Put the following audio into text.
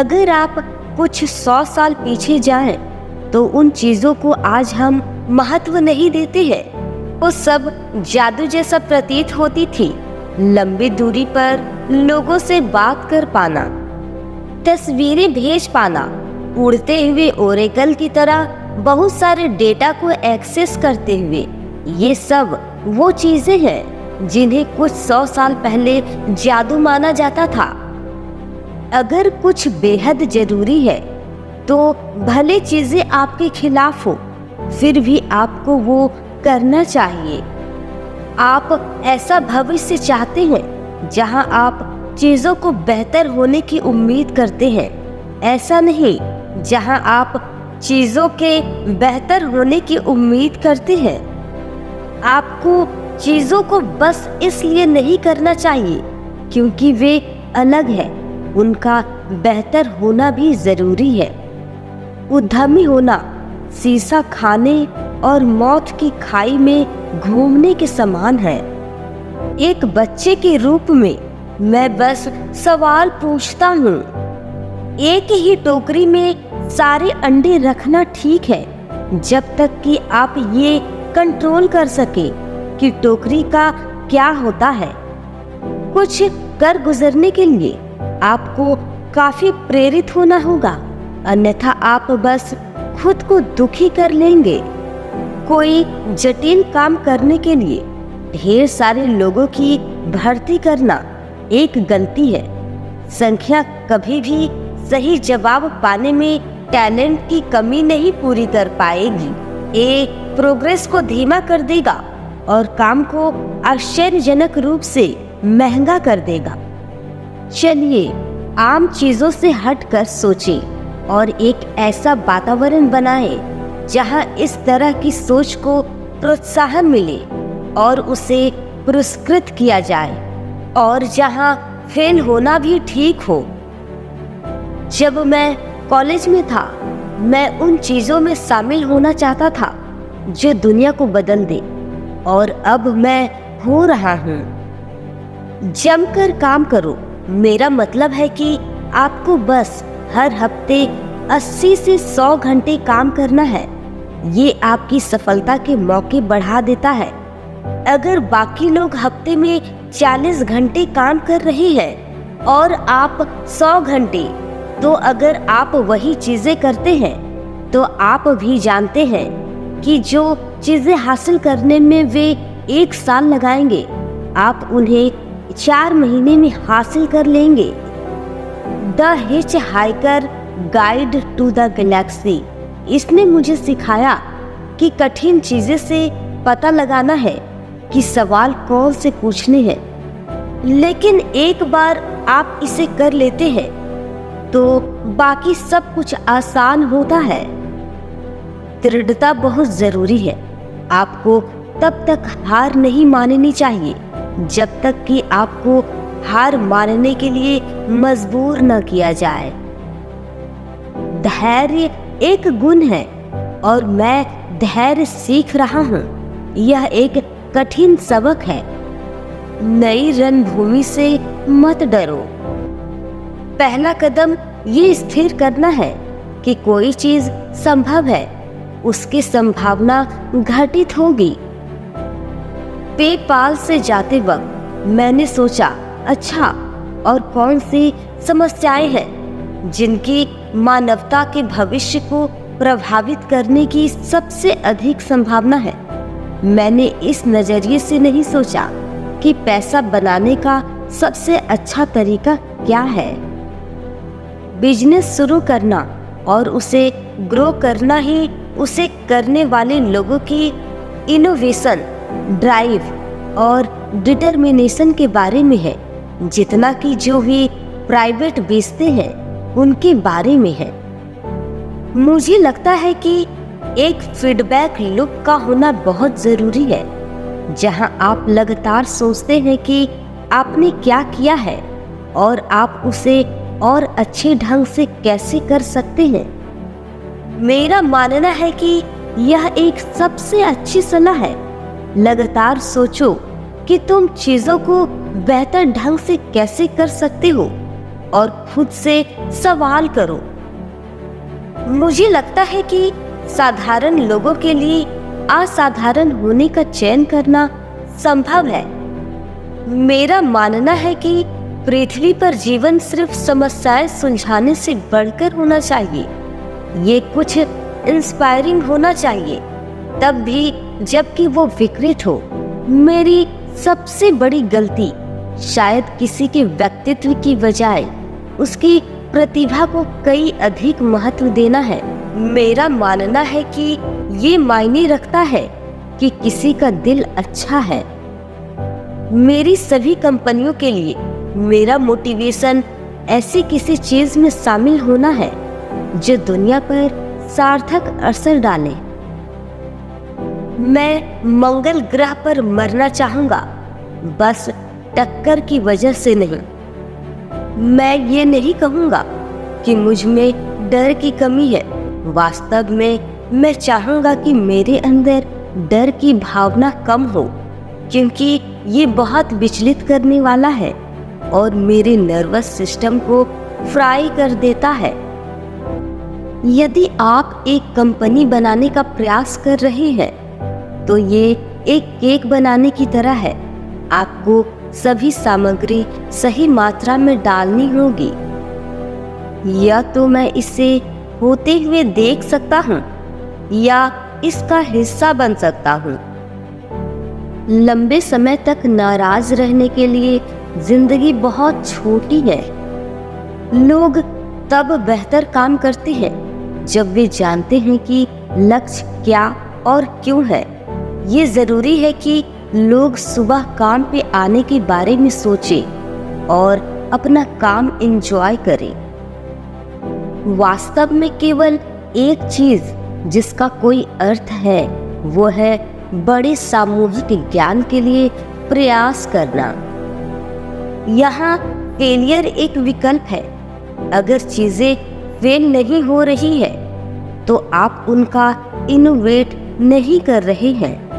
अगर आप कुछ 100 साल पीछे जाएं, तो उन चीजों को आज हम महत्व नहीं देते हैं। वो सब जादू जैसा प्रतीत होती थी। लंबी दूरी पर लोगों से बात कर पाना, तस्वीरें भेज पाना, उड़ते हुए ओरेकल की तरह बहुत सारे डेटा को एक्सेस करते हुए, ये सब वो चीजें हैं जिन्हें कुछ 100 साल पहले जादू माना जाता था। अगर कुछ बेहद जरूरी है तो भले चीजें आपके खिलाफ हो, फिर भी आपको वो करना चाहिए। आप ऐसा भविष्य चाहते हैं जहां आप चीजों को बेहतर होने की उम्मीद करते हैं, ऐसा नहीं जहां आप चीजों के बेहतर होने की उम्मीद करते हैं। आपको चीजों को बस इसलिए नहीं करना चाहिए क्योंकि वे अलग है, उनका बेहतर होना भी जरूरी है। उद्यमी होना शीशा खाने और मौत की खाई में घूमने के समान है। एक बच्चे के रूप में मैं बस सवाल पूछता हूँ। एक ही टोकरी में सारे अंडे रखना ठीक है जब तक कि आप ये कंट्रोल कर सके कि टोकरी का क्या होता है। कुछ कर गुजरने के लिए आपको काफी प्रेरित होना होगा, अन्यथा आप बस खुद को दुखी कर लेंगे। कोई जटिल काम करने के लिए ढेर सारे लोगों की भर्ती करना एक गलती है। संख्या कभी भी सही जवाब पाने में टैलेंट की कमी नहीं पूरी कर पाएगी। ये प्रोग्रेस को धीमा कर देगा और काम को आश्चर्यजनक रूप से महंगा कर देगा। चलिए आम चीजों से हटकर सोचें और एक ऐसा वातावरण बनाएं जहां इस तरह की सोच को प्रोत्साहन मिले और उसे पुरस्कृत किया जाए, और जहां फेल होना भी ठीक हो। जब मैं कॉलेज में था, मैं उन चीजों में शामिल होना चाहता था जो दुनिया को बदल दे, और अब मैं हो रहा हूँ। जमकर काम करो। मेरा मतलब है कि आपको बस हर हफ्ते 80 से 100 घंटे काम करना है। ये आपकी सफलता के मौके बढ़ा देता है। अगर बाकी लोग हफ्ते में 40 घंटे काम कर रहे हैं और आप 100 घंटे, तो अगर आप वही चीजें करते हैं तो आप भी जानते हैं कि जो चीजें हासिल करने में वे 1 साल लगाएंगे, आप उन्हें 4 महीने में हासिल कर लेंगे। The Hitchhiker Guide to the Galaxy, इसने मुझे सिखाया कि कठिन चीजें से पता लगाना है कि सवाल कौन से पूछने हैं, लेकिन एक बार आप इसे कर लेते हैं तो बाकी सब कुछ आसान होता है। दृढ़ता बहुत जरूरी है। आपको तब तक हार नहीं माननी चाहिए जब तक कि आपको हार मानने के लिए मजबूर न किया जाए। धैर्य एक गुण है और मैं धैर्य सीख रहा हूँ। यह एक कठिन सबक है। नई रणभूमि से मत डरो। पहला कदम ये स्थिर करना है कि कोई चीज संभव है, उसकी संभावना घटित होगी। पेपाल से जाते वक्त मैंने सोचा, अच्छा और कौन सी समस्याएं हैं जिनकी मानवता के भविष्य को प्रभावित करने की सबसे अधिक संभावना है। मैंने इस नजरिए से नहीं सोचा कि पैसा बनाने का सबसे अच्छा तरीका क्या है। बिजनेस शुरू करना और उसे ग्रो करना ही उसे करने वाले लोगों की इनोवेशन, ड्राइव और डिटर्मिनेशन के बारे में है, जितना कि जो भी प्राइवेट बेचते हैं उनके बारे में है। मुझे लगता है कि एक फीडबैक लूप का होना बहुत जरूरी है, जहां आप लगातार सोचते हैं कि आपने क्या किया है और आप उसे और अच्छे ढंग से कैसे कर सकते हैं। मेरा मानना है कि यह एक सबसे अच्छी सलाह है। लगातार सोचो कि तुम चीजों को बेहतर ढंग से कैसे कर सकते हो। और खुद से सवाल करो। मुझे लगता है कि साधारण लोगों के लिए असाधारण होने का चयन करना संभव है। मेरा मानना है कि पृथ्वी पर जीवन सिर्फ समस्याएं सुलझाने से बढ़कर होना चाहिए। ये कुछ इंस्पायरिंग होना चाहिए, तब भी जबकि वो विकृत हो। मेरी सबसे बड़ी गलती शायद किसी के व्यक्तित्व की बजाय उसकी प्रतिभा को कई अधिक महत्व देना है। मेरा मानना है कि ये मायने रखता है कि किसी का दिल अच्छा है। मेरी सभी कंपनियों के लिए मेरा मोटिवेशन ऐसी किसी चीज में शामिल होना है जो दुनिया पर सार्थक असर डाले। मैं मंगल ग्रह पर मरना चाहूंगा, बस टक्कर की वजह से नहीं। मैं ये नहीं कहूंगा कि मुझ में डर की कमी है। वास्तव में मैं चाहूंगा कि मेरे अंदर डर की भावना कम हो, क्योंकि ये बहुत विचलित करने वाला है और मेरे नर्वस सिस्टम को फ्राई कर देता है। यदि आप एक कंपनी बनाने का प्रयास कर रहे हैं तो ये एक केक बनाने की तरह है। आपको सभी सामग्री सही मात्रा में डालनी होगी। या तो मैं इसे होते हुए देख सकता हूँ या इसका हिस्सा बन सकता हूँ। लंबे समय तक नाराज रहने के लिए जिंदगी बहुत छोटी है। लोग तब बेहतर काम करते हैं जब वे जानते हैं कि लक्ष्य क्या और क्यों है। ये जरूरी है कि लोग सुबह काम पे आने के बारे में सोचें और अपना काम एंजॉय करें। वास्तव में केवल एक चीज जिसका कोई अर्थ है वो है बड़े सामूहिक ज्ञान के लिए प्रयास करना। यहाँ फेलियर एक विकल्प है। अगर चीजें फेल नहीं हो रही है तो आप उनका इनोवेट नहीं कर रहे हैं।